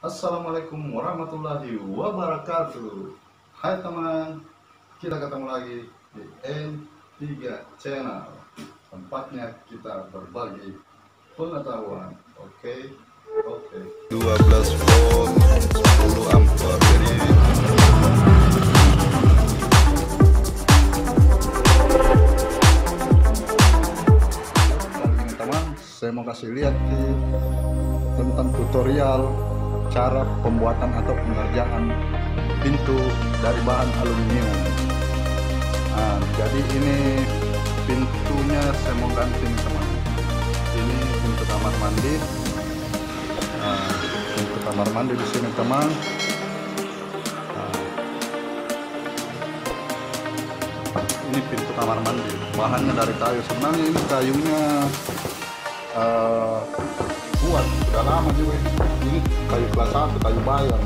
Assalamualaikum warahmatullahi wabarakatuh. Hai teman, kita ketemu lagi di N3 Channel. Tempatnya kita berbagi pengetahuan. Oke. 12 volt 10 ampere. Jadi kali ini teman, saya mau kasih lihat tentang tutorial cara pembuatan atau pengerjaan pintu dari bahan aluminium. Nah, jadi ini pintunya saya mau ganti nih teman. Ini pintu kamar mandi. Nah, pintu kamar mandi di sini teman. Nah, ini pintu kamar mandi. Bahannya dari kayu. Sebenarnya ini kayunya buat sudah lama juga ini kayu kelas 1, kayu bayam,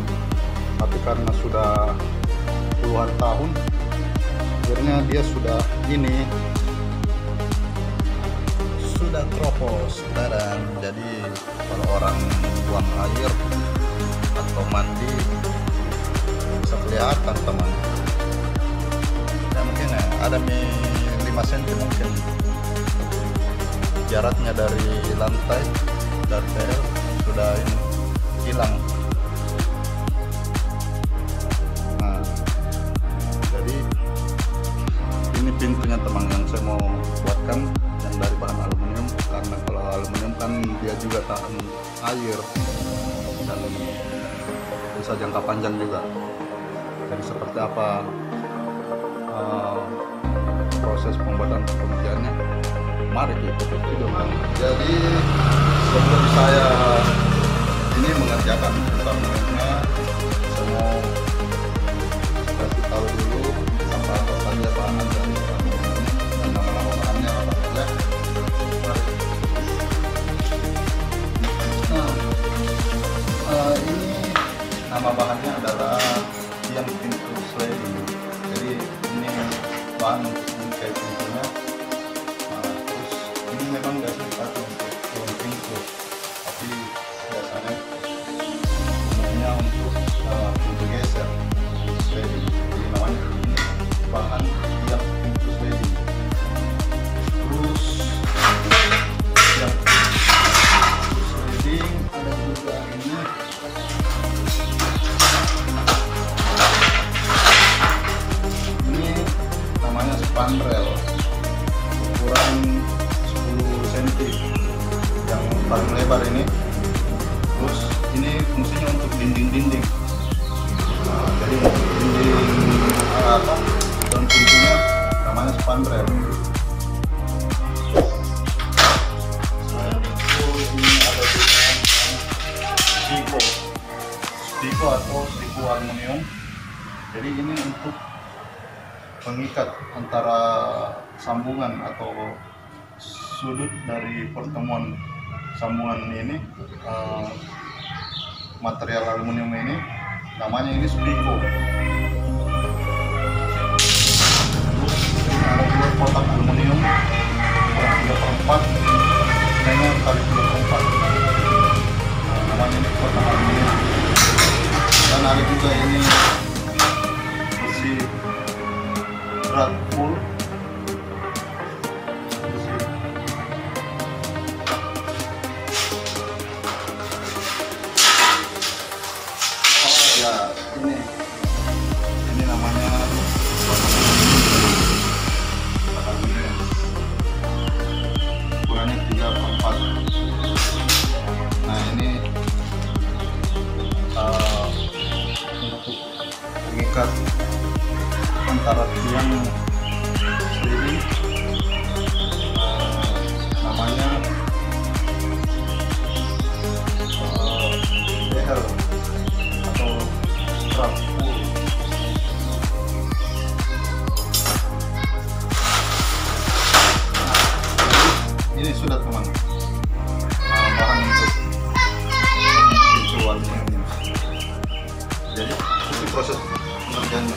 tapi karena sudah puluhan tahun akhirnya dia sudah kropos dan jadi kalau orang buang air atau mandi bisa kelihatan teman ya, mungkin ya ada 5 cm mungkin jaraknya dari lantai dari PL sudah hilang. Nah, jadi ini pintunya teman yang saya mau buatkan yang dari bahan aluminium, karena kalau aluminium kan dia juga tahan air dan bisa jangka panjang juga. Jadi seperti apa proses pembuatan pengerjaannya, mari kita ikuti video. Jadi sebelum saya ini mengerjakan aluminiumnya, saya mau kasih tahu dulu apa saja bahan dari aluminium dan nama-nama bahannya apa saja. Nah, ini nama bahannya adalah tiang pintu sliding. Jadi ini bahan menyukai pintunya. Nah, terus ini memang nggak sih dipakai untuk daun pintu, tapi biasanya umumnya untuk pintu geser sliding. Jadi namanya ini bahan tiang pintu sliding. Terus yang sliding ada juga ini. Ini namanya spandrel, ukuran 10 cm yang paling lebar ini. Terus ini fungsinya untuk dinding-dinding. Nah, jadi untuk dinding daun pintunya namanya spandrel. Selain itu ini ada juga stiko atau stiko aluminium. Jadi ini untuk mengikat antara sambungan atau sudut dari pertemuan sambungan ini, material aluminium ini namanya ini stiko. Terus ini ada juga kotak aluminium ukuran 3/4 dengan kali 3/4. Namanya ini kotak aluminium. Dan ada juga ini besi berat full. Ya, ini namanya aluminium. Ukurannya 3/4. Nah, ini untuk mengikat antara tiang sliding, namanya BL atau strap pull. Ini sudah teman, bahan untuk pintu aluminium. Jadi itu proses pengerjaannya.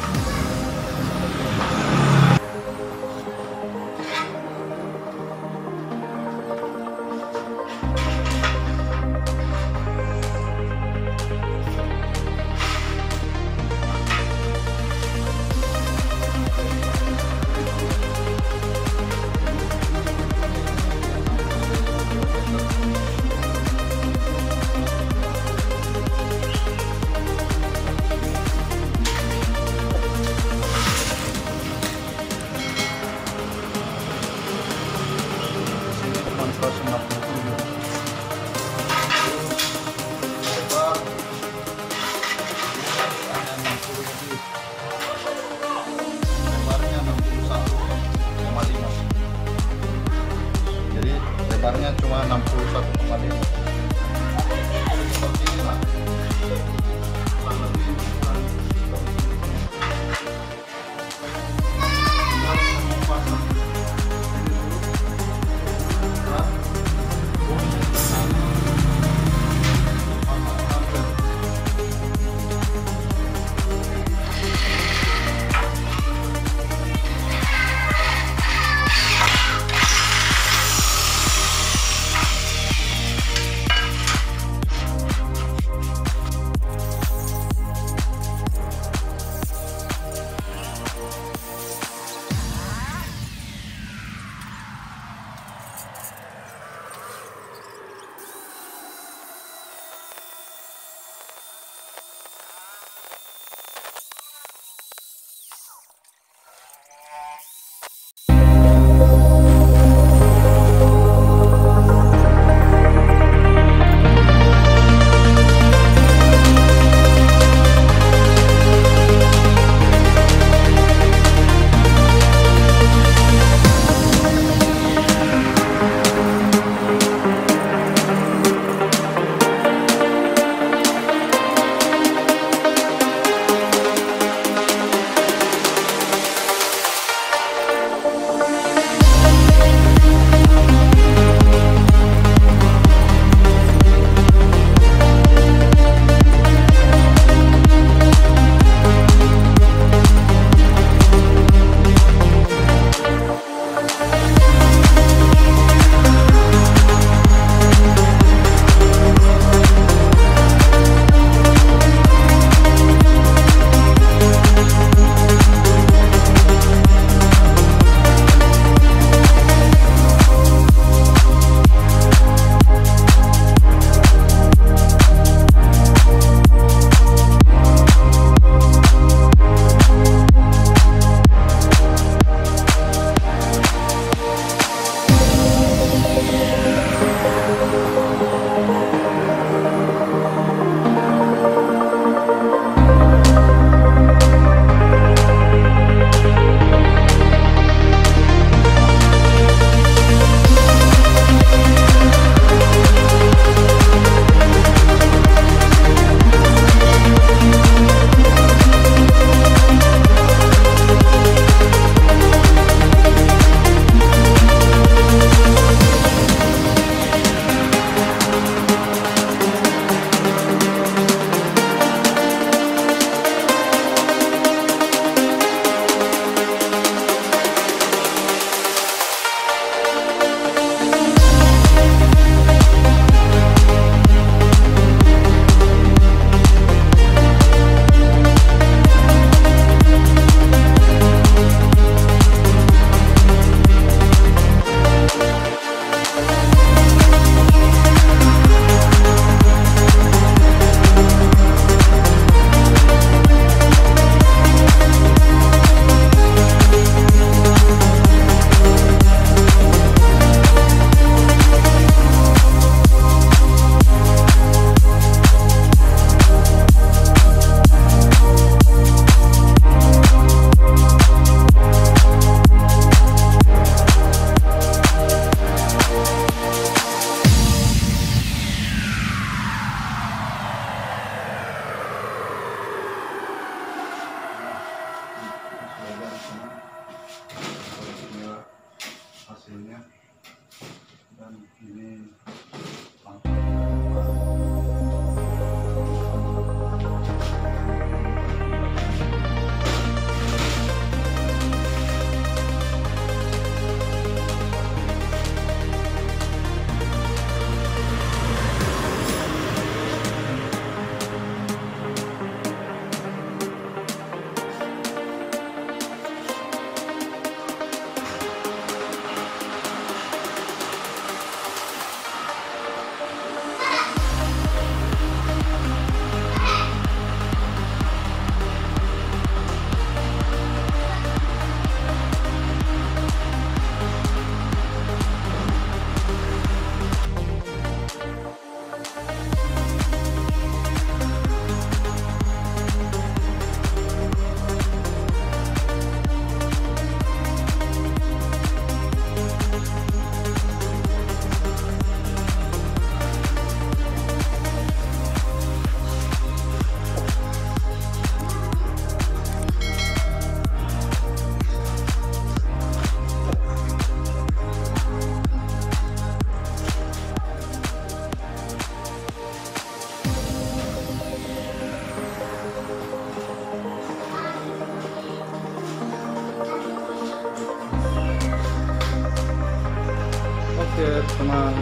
teman-teman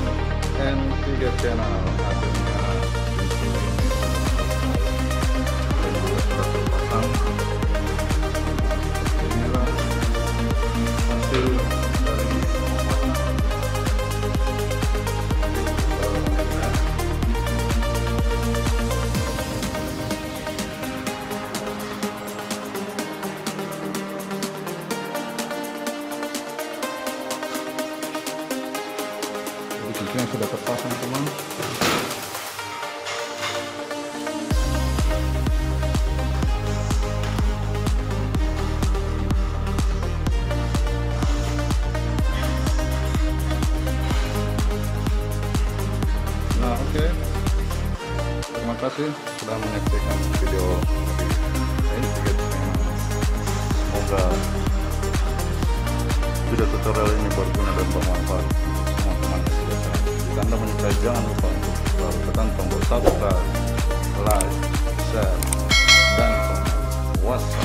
N3 channel, akhirnya pintu ini sudah terpasang. Inilah hasil dari yang sudah terpasang teman. Nah oke, terima kasih sudah menyaksikan video ini. Semoga video tutorial ini berguna dan bermanfaat. Jika Anda menyukai, jangan lupa untuk selalu tekan tombol subscribe, like, share, dan komen. Wassalam.